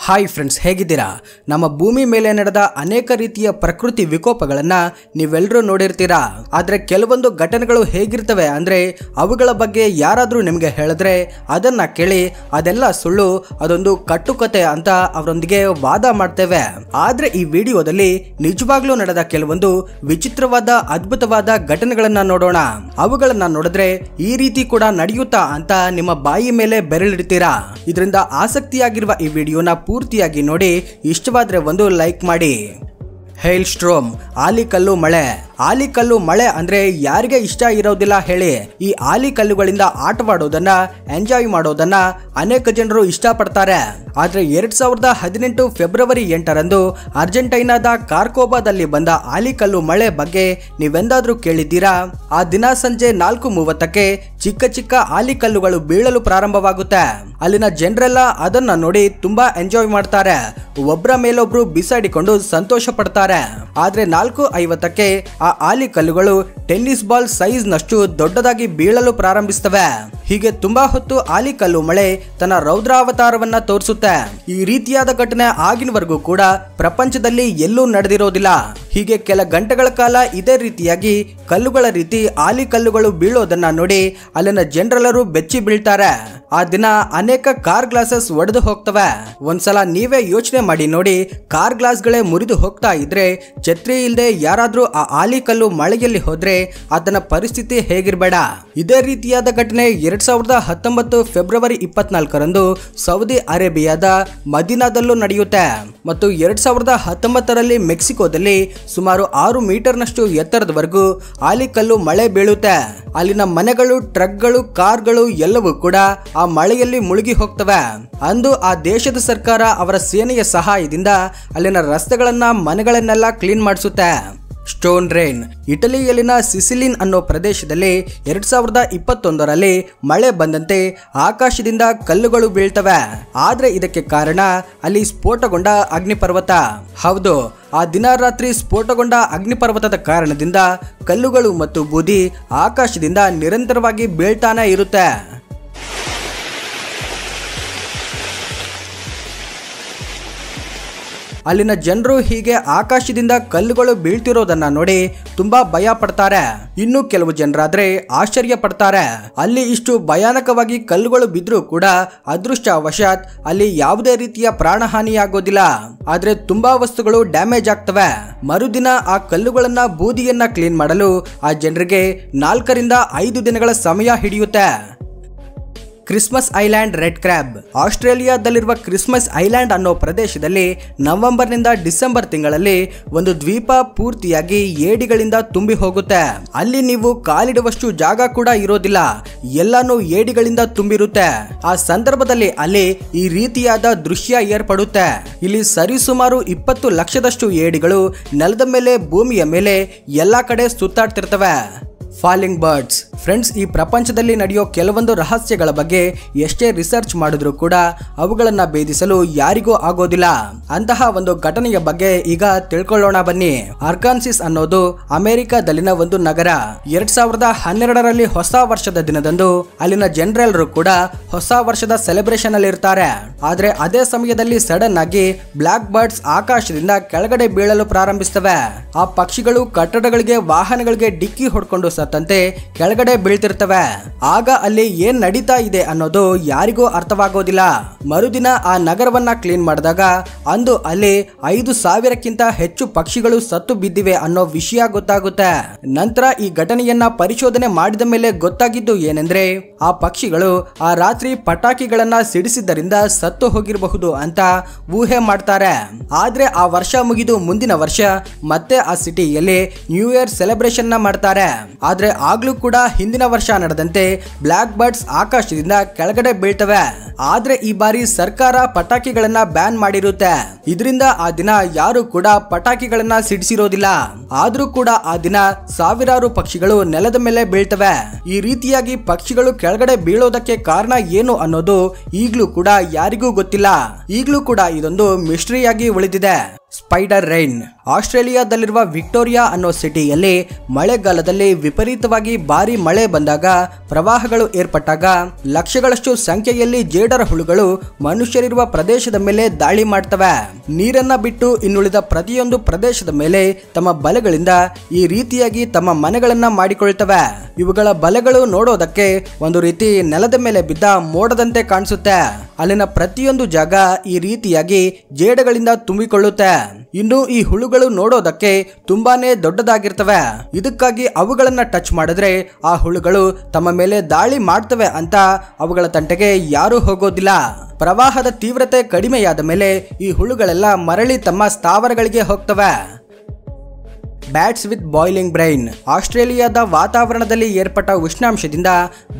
Hi friends, ಹೇಗಿದ್ದೀರಾ? ನಮ್ಮ ಭೂಮಿ ಮೇಲೆ ನಡೆದ ಅನೇಕ ರೀತಿಯ ಪ್ರಕೃತಿ ವಿಕೋಪಗಳನ್ನ ನೀವೆಲ್ಲರೂ ನೋಡಿರ್ತೀರಾ. ಆದ್ರೆ ಕೆಲವೊಂದು ಘಟನೆಗಳು ಹೇಗಿರ್ತವೆ ಅಂದ್ರೆ ಅವುಗಳ ಬಗ್ಗೆ ಯಾರಾದ್ರೂ ನಿಮಗೆ ಹೇಳಿದ್ರೆ ಅದನ್ನ ಕೇಳಿ ಅದೆಲ್ಲ ಸುಳ್ಳು, ಅದೊಂದು ಕಟ್ಟುಕತೆ ಅಂತ ಅವರೊಂದಿಗೆ ವಾದ ಮಾಡ್ತೇವೆ. ಆದ್ರೆ ಈ ವಿಡಿಯೋದಲ್ಲಿ ನಿಜವಾಗ್ಲೂ ನಡೆದ ಕೆಲವೊಂದು ವಿಚಿತ್ರವಾದ ಅದ್ಭುತವಾದ ಘಟನೆಗಳನ್ನ ನೋಡೋಣ. ಅವುಗಳನ್ನ ನೋಡಿದ್ರೆ ಈ ರೀತಿ ಕೂಡ ನಡೆಯುತ್ತಾ ಅಂತ ನಿಮ್ಮ ಬಾಯಿ ಮೇಲೆ ಬೆರಳಿಡ್ತೀರಾ. ಇದರಿಂದ ಆಸಕ್ತಿಯಾಗಿರುವ ಈ ವಿಡಿಯೋನ ಪೂರ್ತಿಯಾಗಿ ನೋಡಿ. ಇಷ್ಟವಾದ್ರೆ ಒಂದು ಲೈಕ್ ಮಾಡಿ. ಹೇಲ್ ಸ್ಟ್ರೋಮ್, ಆಲಿಕಲ್ಲು ಮಳೆ. ಆಲಿಕಲ್ಲು ಮಳೆ ಅಂದ್ರೆ ಯಾರಿಗೆ ಇಷ್ಟ ಇರೋದಿಲ್ಲ ಹೇಳಿ? ಈ ಆಲಿಕಲ್ಲುಗಳಿಂದ ಆಟವಾಡೋದನ್ನ, ಎಂಜಾಯ್ ಮಾಡೋದನ್ನ ಅನೇಕ ಜನರು ಇಷ್ಟಪಡ್ತಾರೆ. ಆದ್ರೆ 2018 ಫೆಬ್ರವರಿ 8ರಂದು ಅರ್ಜೆಂಟೈನಾದ ಕಾರ್ಕೋಬಾದಲ್ಲಿ ಬಂದ ಆಲಿಕಲ್ಲು ಮಳೆ ಬಗ್ಗೆ ನೀವೆಂದಾದ್ರೂ ಕೇಳಿದ್ದೀರಾ? ಆ ದಿನ ಸಂಜೆ 4:30ಕ್ಕೆ ಚಿಕ್ಕ ಚಿಕ್ಕ ಆಲಿಕಲ್ಲುಗಳು ಬೀಳಲು ಪ್ರಾರಂಭವಾಗುತ್ತೆ. ಅಲ್ಲಿನ ಜನರೆಲ್ಲ ಅದನ್ನ ನೋಡಿ ತುಂಬಾ ಎಂಜಾಯ್ ಮಾಡ್ತಾರೆ. ಒಬ್ಬರ ಮೇಲೊಬ್ರು ಬಿಸಾಡಿಕೊಂಡು ಸಂತೋಷ ಪಡ್ತಾರೆ. ಆದ್ರೆ 4:50ಕ್ಕೆ ಆ ಆಲಿಕಲ್ಲುಗಳು ಟೆನ್ನಿಸ್ ಬಾಲ್ ಸೈಜ್ ನಷ್ಟು ದೊಡ್ಡದಾಗಿ ಬೀಳಲು ಪ್ರಾರಂಭಿಸ್ತವೆ. ಹೀಗೆ ತುಂಬಾ ಹೊತ್ತು ಆಲಿಕಲ್ಲು ಮಳೆ ತನ್ನ ರೌದ್ರಾವತಾರವನ್ನ ತೋರಿಸುತ್ತೆ. ಈ ರೀತಿಯಾದ ಘಟನೆ ಆಗಿನವರೆಗೂ ಕೂಡ ಪ್ರಪಂಚದಲ್ಲಿ ಎಲ್ಲೂ ನಡೆದಿರೋದಿಲ್ಲ. ಹೀಗೆ ಕೆಲ ಗಂಟೆಗಳ ಕಾಲ ಇದೇ ರೀತಿಯಾಗಿ ಕಲ್ಲುಗಳ ರೀತಿ ಆಲಿಕಲ್ಲುಗಳು ಬೀಳೋದನ್ನ ನೋಡಿ ಅಲ್ಲಿನ ಜನರೆಲ್ಲರೂ ಬೆಚ್ಚಿ ಬೀಳ್ತಾರೆ. ಆ ದಿನ ಅನೇಕ ಕಾರ್ ಗ್ಲಾಸಸ್ ಒಡೆದು ಹೋಗ್ತವೆ. ಒಂದ್ಸಲ ನೀವೇ ಯೋಚನೆ ಮಾಡಿ ನೋಡಿ, ಕಾರ್ ಗ್ಲಾಸ್ಗಳೇ ಮುರಿದು ಹೋಗ್ತಾ ಇದ್ರೆ ಛತ್ರಿ ಇಲ್ಲದೆ ಯಾರಾದ್ರೂ ಆ ಆಲಿಕಲ್ಲು ಮಳೆಯಲ್ಲಿ ಹೋದ್ರೆ ಅದನ್ನ ಪರಿಸ್ಥಿತಿ ಹೇಗಿರ್ಬೇಡ. ಇದೇ ರೀತಿಯಾದ ಘಟನೆ 2019 ಫೆಬ್ರವರಿ 24ರಂದು ಸೌದಿ ಅರೇಬಿಯಾದ ಮದೀನಾದಲ್ಲೂ ನಡೆಯುತ್ತೆ. ಮತ್ತು 2019ರಲ್ಲಿ ಮೆಕ್ಸಿಕೋದಲ್ಲಿ ಸುಮಾರು 6 ಮೀಟರ್ನಷ್ಟು ಎತ್ತರದವರೆಗೂ ಆಲಿಕಲ್ಲು ಮಳೆ ಬೀಳುತ್ತೆ. ಅಲ್ಲಿನ ಮನೆಗಳು, ಟ್ರಕ್ಗಳು, ಕಾರ್ಗಳು ಎಲ್ಲವೂ ಕೂಡ ಆ ಮಳೆಯಲ್ಲಿ ಮುಳುಗಿ ಹೋಗ್ತವೆ. ಅಂದು ಆ ದೇಶದ ಸರ್ಕಾರ ಅವರ ಸೇನೆಯ ಸಹಾಯದಿಂದ ಅಲ್ಲಿನ ರಸ್ತೆಗಳನ್ನ, ಮನೆಗಳನ್ನೆಲ್ಲ ಕ್ಲೀನ್ ಮಾಡಿಸುತ್ತೆ. ಸ್ಟೋನ್ ರೈನ್, ಇಟಲಿಯಲ್ಲಿನ ಸಿಸಿಲಿನ್ ಅನ್ನೋ ಪ್ರದೇಶದಲ್ಲಿ 2021ರಲ್ಲಿ ಮಳೆ ಬಂದಂತೆ ಆಕಾಶದಿಂದ ಕಲ್ಲುಗಳು ಬೀಳ್ತವೆ. ಆದ್ರೆ ಇದಕ್ಕೆ ಕಾರಣ ಅಲ್ಲಿ ಸ್ಫೋಟಗೊಂಡ ಅಗ್ನಿಪರ್ವತ. ಹೌದು, ಆ ದಿನ ರಾತ್ರಿ ಸ್ಫೋಟಗೊಂಡ ಅಗ್ನಿಪರ್ವತದ ಕಾರಣದಿಂದ ಕಲ್ಲುಗಳು ಮತ್ತು ಬೂದಿ ಆಕಾಶದಿಂದ ನಿರಂತರವಾಗಿ ಬೀಳ್ತಾನೆ ಇರುತ್ತೆ. ಅಲ್ಲಿನ ಜನರು ಹೀಗೆ ಆಕಾಶದಿಂದ ಕಲ್ಲುಗಳು ಬೀಳ್ತಿರೋದನ್ನ ನೋಡಿ ತುಂಬಾ ಭಯ ಪಡ್ತಾರೆ. ಇನ್ನು ಕೆಲವು ಜನರಾದ್ರೆ ಆಶ್ಚರ್ಯ ಪಡ್ತಾರೆ. ಅಲ್ಲಿ ಇಷ್ಟು ಭಯಾನಕವಾಗಿ ಕಲ್ಲುಗಳು ಬಿದ್ರೂ ಕೂಡ ಅದೃಷ್ಟವಶಾತ್ ಅಲ್ಲಿ ಯಾವುದೇ ರೀತಿಯ ಪ್ರಾಣಹಾನಿಯಾಗೋದಿಲ್ಲ. ಆದ್ರೆ ತುಂಬಾ ವಸ್ತುಗಳು ಡ್ಯಾಮೇಜ್ ಆಗ್ತವೆ. ಮರುದಿನ ಆ ಕಲ್ಲುಗಳನ್ನ, ಬೂದಿಯನ್ನ ಕ್ಲೀನ್ ಮಾಡಲು ಆ ಜನರಿಗೆ 4 ರಿಂದ 5 ದಿನಗಳ ಸಮಯ ಹಿಡಿಯುತ್ತೆ. ಕ್ರಿಸ್ಮಸ್ ಐಲ್ಯಾಂಡ್ ರೆಡ್ ಕ್ರ್ಯಾಬ್, ಆಸ್ಟ್ರೇಲಿಯಾದಲ್ಲಿರುವ ಕ್ರಿಸ್ಮಸ್ ಐಲ್ಯಾಂಡ್ ಅನ್ನೋ ಪ್ರದೇಶದಲ್ಲಿ ನವೆಂಬರ್ನಿಂದ ಡಿಸೆಂಬರ್ ತಿಂಗಳಲ್ಲಿ ಒಂದು ದ್ವೀಪ ಪೂರ್ತಿಯಾಗಿ ಏಡಿಗಳಿಂದ ತುಂಬಿ ಹೋಗುತ್ತೆ. ಅಲ್ಲಿ ನೀವು ಕಾಲಿಡುವಷ್ಟು ಜಾಗ ಕೂಡ ಇರೋದಿಲ್ಲ, ಎಲ್ಲಾನು ಏಡಿಗಳಿಂದ ತುಂಬಿರುತ್ತೆ. ಆ ಸಂದರ್ಭದಲ್ಲಿ ಅಲ್ಲಿ ಈ ರೀತಿಯಾದ ದೃಶ್ಯ ಏರ್ಪಡುತ್ತೆ. ಇಲ್ಲಿ ಸರಿಸುಮಾರು 20 ಲಕ್ಷದಷ್ಟು ಏಡಿಗಳು ನೆಲದ ಮೇಲೆ, ಭೂಮಿಯ ಮೇಲೆ ಎಲ್ಲಾ ಕಡೆ ಸುತ್ತಾಡ್ತಿರ್ತವೆ. Falling birds. ಫ್ರೆಂಡ್ಸ್, ಈ ಪ್ರಪಂಚದಲ್ಲಿ ನಡೆಯೋ ಕೆಲವೊಂದು ರಹಸ್ಯಗಳ ಬಗ್ಗೆ ಎಷ್ಟೇ ರಿಸರ್ಚ್ ಮಾಡಿದ್ರೂ ಕೂಡ ಅವುಗಳನ್ನ ಭೇದಿಸಲು ಯಾರಿಗೂ ಆಗೋದಿಲ್ಲ. ಅಂತಹ ಒಂದು ಘಟನೆಯ ಬಗ್ಗೆ ಈಗ ತಿಳ್ಕೊಳ್ಳೋಣ ಬನ್ನಿ. ಅರ್ಕಾನ್ಸಿಸ್ ಅನ್ನೋದು ಅಮೆರಿಕಾದಲ್ಲಿನ ಒಂದು ನಗರ. 2012ರಲ್ಲಿ ಹೊಸ ವರ್ಷದ ದಿನದಂದು ಅಲ್ಲಿನ ಜನರೆಲ್ಲರೂ ಕೂಡ ಹೊಸ ವರ್ಷದ ಸೆಲೆಬ್ರೇಷನ್ ಅಲ್ಲಿ ಇರ್ತಾರೆ. ಆದ್ರೆ ಅದೇ ಸಮಯದಲ್ಲಿ ಸಡನ್ ಆಗಿ ಬ್ಲಾಕ್ ಬರ್ಡ್ಸ್ ಆಕಾಶದಿಂದ ಕೆಳಗಡೆ ಬೀಳಲು ಪ್ರಾರಂಭಿಸ್ತವೆ. ಆ ಪಕ್ಷಿಗಳು ಕಟ್ಟಡಗಳಿಗೆ, ವಾಹನಗಳಿಗೆ ಡಿಕ್ಕಿ ಹೊಡ್ಕೊಂಡು ಸತ್ತಂತೆ ಕೆಳಗಡೆ ಬೀಳ್ತಿರ್ತವೆ. ಆಗ ಅಲ್ಲಿ ಏನ್ ನಡೀತಾ ಇದೆ ಅನ್ನೋದು ಯಾರಿಗೂ ಅರ್ಥವಾಗೋದಿಲ್ಲ. ಮರುದಿನ ಆ ನಗರವನ್ನ ಕ್ಲೀನ್ ಮಾಡಿದಾಗ ಅಂದು ಅಲ್ಲಿ 5,000ಕ್ಕಿಂತ ಹೆಚ್ಚು ಪಕ್ಷಿಗಳು ಸತ್ತು ಬಿದ್ದಿವೆ ಅನ್ನೋ ವಿಷಯ ಗೊತ್ತಾಗುತ್ತೆ. ನಂತರ ಈ ಘಟನೆಯನ್ನ ಪರಿಶೋಧನೆ ಮಾಡಿದ ಮೇಲೆ ಗೊತ್ತಾಗಿದ್ದು ಏನೆಂದ್ರೆ ಆ ಪಕ್ಷಿಗಳು ಆ ರಾತ್ರಿ ಪಟಾಕಿಗಳನ್ನ ಸಿಡಿಸಿದ್ದರಿಂದ ಸತ್ತು ಹೋಗಿರಬಹುದು ಅಂತ ಊಹೆ ಮಾಡ್ತಾರೆ. ಆದ್ರೆ ಆ ವರ್ಷ ಮುಗಿದು ಮುಂದಿನ ವರ್ಷ ಮತ್ತೆ ಆ ಸಿಟಿಯಲ್ಲಿ ನ್ಯೂ ಇಯರ್ ಸೆಲೆಬ್ರೇಷನ್ ನ ಮಾಡ್ತಾರೆ. ಆದ್ರೆ ಆಗ್ಲೂ ಕೂಡ ಹಿಂದಿನ ವರ್ಷ ನಡೆದಂತೆ ಬ್ಲಾಕ್ ಬರ್ಡ್ಸ್ ಆಕಾಶದಿಂದ ಕೆಳಗಡೆ ಬೀಳ್ತವೆ. ಆದ್ರೆ ಈ ಬಾರಿ ಸರ್ಕಾರ ಪಟಾಕಿಗಳನ್ನ ಬ್ಯಾನ್ ಮಾಡಿರುತ್ತೆ. ಇದರಿಂದ ಆ ದಿನ ಯಾರು ಕೂಡ ಪಟಾಕಿಗಳನ್ನ ಸಿಡಿಸಿರೋದಿಲ್ಲ. ಆದ್ರೂ ಕೂಡ ಆ ದಿನ ಸಾವಿರಾರು ಪಕ್ಷಿಗಳು ನೆಲದ ಮೇಲೆ ಬೀಳ್ತವೆ. ಈ ರೀತಿಯಾಗಿ ಪಕ್ಷಿಗಳು ಕೆಳಗಡೆ ಬೀಳೋದಕ್ಕೆ ಕಾರಣ ಏನು ಅನ್ನೋದು ಈಗ್ಲೂ ಕೂಡ ಯಾರಿಗೂ ಗೊತ್ತಿಲ್ಲ. ಈಗ್ಲೂ ಕೂಡ ಇದೊಂದು ಮಿಸ್ಟರಿಯಾಗಿ ಉಳಿದಿದೆ. Spider rain. ಆಸ್ಟ್ರೇಲಿಯಾದಲ್ಲಿರುವ ವಿಕ್ಟೋರಿಯಾ ಅನ್ನೋ ಸಿಟಿಯಲ್ಲಿ ಮಳೆಗಾಲದಲ್ಲಿ ವಿಪರೀತವಾಗಿ ಭಾರಿ ಮಳೆ ಬಂದಾಗ ಪ್ರವಾಹಗಳು ಏರ್ಪಟ್ಟಾಗ ಲಕ್ಷಗಳಷ್ಟು ಸಂಖ್ಯೆಯಲ್ಲಿ ಜೇಡರ ಹುಳುಗಳು ಮನುಷ್ಯರಿರುವ ಪ್ರದೇಶದ ಮೇಲೆ ದಾಳಿ ಮಾಡ್ತವೆ. ನೀರನ್ನ ಬಿಟ್ಟು ಇನ್ನುಳಿದ ಪ್ರತಿಯೊಂದು ಪ್ರದೇಶದ ಮೇಲೆ ತಮ್ಮ ಬಲೆಗಳಿಂದ ಈ ರೀತಿಯಾಗಿ ತಮ್ಮ ಮನೆಗಳನ್ನ ಮಾಡಿಕೊಳ್ತವೆ. ಇವುಗಳ ಬಲೆಗಳು ನೋಡೋದಕ್ಕೆ ಒಂದು ರೀತಿ ನೆಲದ ಮೇಲೆ ಬಿದ್ದ ಮೋಡದಂತೆ ಕಾಣಿಸುತ್ತೆ. ಅಲ್ಲಿನ ಪ್ರತಿಯೊಂದು ಜಾಗ ಈ ರೀತಿಯಾಗಿ ಜೇಡಗಳಿಂದ ತುಂಬಿಕೊಳ್ಳುತ್ತೆ. ಇನ್ನು ಈ ಹುಳುಗಳು ನೋಡೋದಕ್ಕೆ ತುಂಬಾನೇ ದೊಡ್ಡದಾಗಿರ್ತವೆ. ಇದಕ್ಕಾಗಿ ಅವುಗಳನ್ನ ಟಚ್ ಮಾಡಿದ್ರೆ ಆ ಹುಳುಗಳು ತಮ್ಮ ಮೇಲೆ ದಾಳಿ ಮಾಡ್ತವೆ ಅಂತ ಅವುಗಳ ತಂಟೆಗೆ ಯಾರೂ ಹೋಗೋದಿಲ್ಲ. ಪ್ರವಾಹದ ತೀವ್ರತೆ ಕಡಿಮೆಯಾದ ಮೇಲೆ ಈ ಹುಳುಗಳೆಲ್ಲ ಮರಳಿ ತಮ್ಮ ಸ್ಥಾವರಗಳಿಗೆ ಹೋಗ್ತವೆ. Bats with boiling brain. ಆಸ್ಟ್ರೇಲಿಯಾದ ವಾತಾವರಣದಲ್ಲಿ ಏರ್ಪಟ್ಟ ಉಷ್ಣಾಂಶದಿಂದ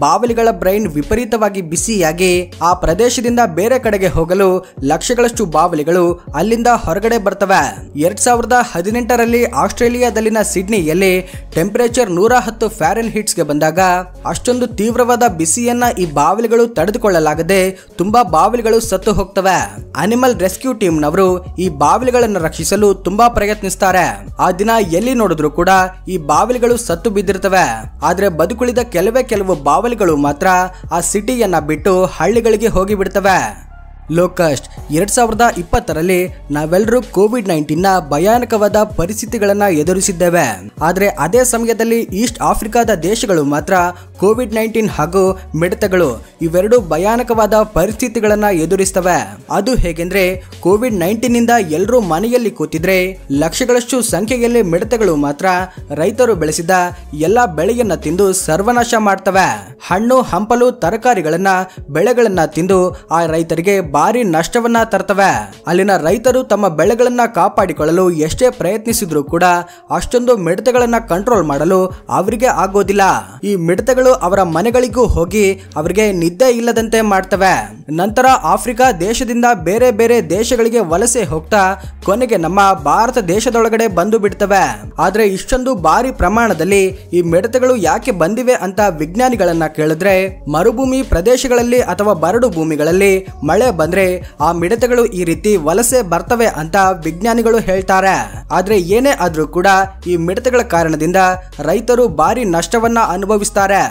ಬಾವಲಿಗಳ ಬ್ರೈನ್ ವಿಪರೀತವಾಗಿ ಬಿಸಿಯಾಗಿ ಆ ಪ್ರದೇಶದಿಂದ ಬೇರೆ ಕಡೆಗೆ ಹೋಗಲು ಲಕ್ಷಗಳಷ್ಟು ಬಾವಲಿಗಳು ಅಲ್ಲಿಂದ ಹೊರಗಡೆ ಬರ್ತವೆ. 2018ರಲ್ಲಿ ಆಸ್ಟ್ರೇಲಿಯಾದಲ್ಲಿನ ಸಿಡ್ನಿಯಲ್ಲಿ ಟೆಂಪರೇಚರ್ 110 ಫ್ಯಾರೆನ್ಹೀಟ್ಸ್ಗೆ ಬಂದಾಗ ಅಷ್ಟೊಂದು ತೀವ್ರವಾದ ಬಿಸಿಯನ್ನ ಈ ಬಾವಲಿಗಳು ತಡೆದುಕೊಳ್ಳಲಾಗದೆ ತುಂಬಾ ಬಾವಲಿಗಳು ಸತ್ತು ಹೋಗ್ತವೆ. ಅನಿಮಲ್ ರೆಸ್ಕ್ಯೂ ಟೀಮ್ನವರು ಈ ಬಾವಲಿಗಳನ್ನು ರಕ್ಷಿಸಲು ತುಂಬಾ ಪ್ರಯತ್ನಿಸ್ತಾರೆ. ಆ ದಿನ ಎಲ್ಲಿ ನೋಡಿದ್ರು ಕೂಡ ಈ ಬಾವಲಿಗಳು ಸತ್ತು ಬಿದ್ದಿರ್ತವೆ. ಆದ್ರೆ ಬದುಕುಳಿದ ಕೆಲವು ಬಾವಲಿಗಳು ಮಾತ್ರ ಆ ಸಿಟಿಯನ್ನ ಬಿಟ್ಟು ಹಳ್ಳಿಗಳಿಗೆ ಹೋಗಿ ಬಿಡ್ತವೆ. ಲೋಕಸ್ಟ್. 2020ರಲ್ಲಿ ನಾವೆಲ್ಲರೂ ಕೋವಿಡ್-19ನ ಭಯಾನಕವಾದ ಪರಿಸ್ಥಿತಿಗಳನ್ನ ಎದುರಿಸಿದ್ದೇವೆ. ಆದರೆ ಅದೇ ಸಮಯದಲ್ಲಿ ಈಸ್ಟ್ ಆಫ್ರಿಕಾದ ದೇಶಗಳು ಮಾತ್ರ ಕೋವಿಡ್-19 ಹಾಗೂ ಮಿಡತೆಗಳು ಇವೆರಡು ಭಯಾನಕವಾದ ಪರಿಸ್ಥಿತಿಗಳನ್ನ ಎದುರಿಸ್ತವೆ. ಅದು ಹೇಗೆಂದ್ರೆ ಕೋವಿಡ್-19ನಿಂದ ಎಲ್ಲರೂ ಮನೆಯಲ್ಲಿ ಕೂತಿದ್ರೆ ಲಕ್ಷಗಳಷ್ಟು ಸಂಖ್ಯೆಯಲ್ಲಿ ಮಿಡತೆಗಳು ಮಾತ್ರ ರೈತರು ಬೆಳೆಸಿದ ಎಲ್ಲಾ ಬೆಳೆಯನ್ನ ತಿಂದು ಸರ್ವನಾಶ ಮಾಡ್ತವೆ. ಹಣ್ಣು ಹಂಪಲು ತರಕಾರಿಗಳನ್ನ ಬೆಳೆಗಳನ್ನ ತಿಂದು ಆ ರೈತರಿಗೆ ಭಾರಿ ನಷ್ಟವನ್ನ ತರ್ತವೆ. ಅಲ್ಲಿನ ರೈತರು ತಮ್ಮ ಬೆಳೆಗಳನ್ನ ಕಾಪಾಡಿಕೊಳ್ಳಲು ಎಷ್ಟೇ ಪ್ರಯತ್ನಿಸಿದ್ರು ಕೂಡ ಅಷ್ಟೊಂದು ಮಿಡತೆಗಳನ್ನ ಕಂಟ್ರೋಲ್ ಮಾಡಲು ಅವರಿಗೆ ಆಗೋದಿಲ್ಲ. ಈ ಮಿಡತೆಗಳು ಅವರ ಮನೆಗಳಿಗೂ ಹೋಗಿ ಅವರಿಗೆ ನಿದ್ದೆ ಇಲ್ಲದಂತೆ ಮಾಡ್ತವೆ. ನಂತರ ಆಫ್ರಿಕಾ ದೇಶದಿಂದ ಬೇರೆ ಬೇರೆ ದೇಶಗಳಿಗೆ ವಲಸೆ ಹೋಗ್ತಾ ಕೊನೆಗೆ ನಮ್ಮ ಭಾರತ ದೇಶದೊಳಗಡೆ ಬಂದು ಬಿಡ್ತವೆ. ಆದ್ರೆ ಇಷ್ಟೊಂದು ಭಾರಿ ಪ್ರಮಾಣದಲ್ಲಿ ಈ ಮಿಡತೆಗಳು ಯಾಕೆ ಬಂದಿವೆ ಅಂತ ವಿಜ್ಞಾನಿಗಳನ್ನ ಕೇಳಿದ್ರೆ ಮರುಭೂಮಿ ಪ್ರದೇಶಗಳಲ್ಲಿ ಅಥವಾ ಬರಡು ಭೂಮಿಗಳಲ್ಲಿ ಮಳೆ ಬಂದ್ರೆ ಆ ಮಿಡತೆಗಳು ಈ ರೀತಿ ವಲಸೆ ಬರ್ತವೆ ಅಂತ ವಿಜ್ಞಾನಿಗಳು ಹೇಳ್ತಾರೆ. ಆದ್ರೆ ಏನೇ ಆದ್ರೂ ಕೂಡ ಈ ಮಿಡತೆಗಳ ಕಾರಣದಿಂದ ರೈತರು ಭಾರಿ ನಷ್ಟವನ್ನ ಅನುಭವಿಸ್ತಾರೆ.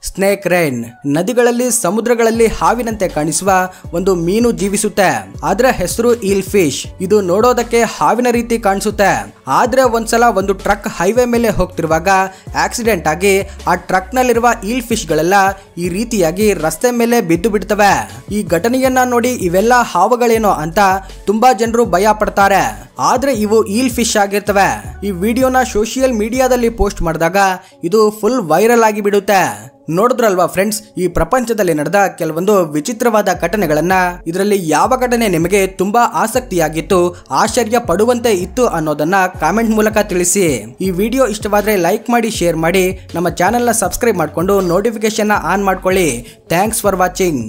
Snake rain. ನದಿಗಳಲ್ಲಿ ಸಮುದ್ರಗಳಲ್ಲಿ ಹಾವಿನಂತೆ ಕಾಣಿಸುವ ಒಂದು ಮೀನು ಜೀವಿಸುತ್ತೆ. ಅದರ ಹೆಸರು ಈಲ್ ಫಿಶ್. ಇದು ನೋಡೋದಕ್ಕೆ ಹಾವಿನ ರೀತಿ ಕಾಣಿಸುತ್ತೆ. ಆದ್ರೆ ಒಂದ್ಸಲ ಒಂದು ಟ್ರಕ್ ಹೈವೇ ಮೇಲೆ ಹೋಗ್ತಿರುವಾಗ ಆಕ್ಸಿಡೆಂಟ್ ಆಗಿ ಆ ಟ್ರಕ್ ನಲ್ಲಿರುವ ಈಲ್ ಫಿಶ್ ಗಳೆಲ್ಲ ಈ ರೀತಿಯಾಗಿ ರಸ್ತೆ ಮೇಲೆ ಬಿದ್ದು ಬಿಡ್ತವೆ. ಈ ಘಟನೆಯನ್ನ ನೋಡಿ ಇವೆಲ್ಲ ಹಾವುಗಳೇನೋ ಅಂತ ತುಂಬಾ ಜನರು ಭಯ ಪಡ್ತಾರೆ. ಆದ್ರೆ ಇವು ಈಲ್ ಫಿಶ್ ಆಗಿರ್ತವೆ. ಈ ವಿಡಿಯೋನ ಸೋಷಿಯಲ್ ಮೀಡಿಯಾದಲ್ಲಿ ಪೋಸ್ಟ್ ಮಾಡಿದಾಗ ಇದು ಫುಲ್ ವೈರಲ್ ಆಗಿ ಬಿಡುತ್ತೆ. ನೋಡಿದ್ರಲ್ವಾ ಫ್ರೆಂಡ್ಸ್, ಈ ಪ್ರಪಂಚದಲ್ಲಿ ನಡೆದ ಕೆಲವೊಂದು ವಿಚಿತ್ರವಾದ ಘಟನೆಗಳನ್ನ. ಇದರಲ್ಲಿ ಯಾವ ಘಟನೆ ನಿಮಗೆ ತುಂಬಾ ಆಸಕ್ತಿಯಾಗಿತ್ತು, ಆಶ್ಚರ್ಯ ಪಡುವಂತೆ ಇತ್ತು ಅನ್ನೋದನ್ನ ಕಾಮೆಂಟ್ ಮೂಲಕ ತಿಳಿಸಿ. ಈ ವಿಡಿಯೋ ಇಷ್ಟವಾದ್ರೆ ಲೈಕ್ ಮಾಡಿ, ಶೇರ್ ಮಾಡಿ, ನಮ್ಮ ಚಾನೆಲ್ನ ಸಬ್ಸ್ಕ್ರೈಬ್ ಮಾಡಿಕೊಂಡು ನೋಟಿಫಿಕೇಶನ್ ಆನ್ ಮಾಡ್ಕೊಳ್ಳಿ. Thanks for watching.